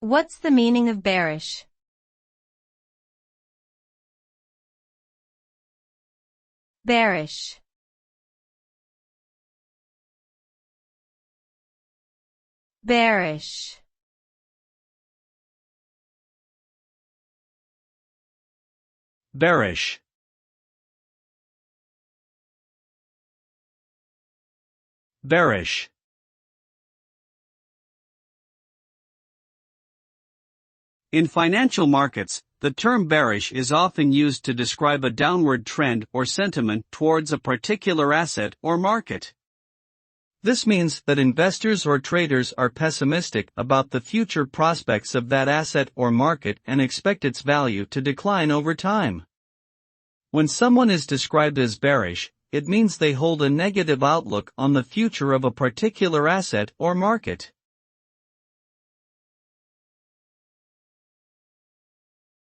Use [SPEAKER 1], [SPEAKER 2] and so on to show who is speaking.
[SPEAKER 1] What's the meaning of bearish? Bearish. Bearish.
[SPEAKER 2] Bearish. Bearish. In financial markets, the term bearish is often used to describe a downward trend or sentiment towards a particular asset or market. This means that investors or traders are pessimistic about the future prospects of that asset or market and expect its value to decline over time. When someone is described as bearish, it means they hold a negative outlook on the future of a particular asset or market.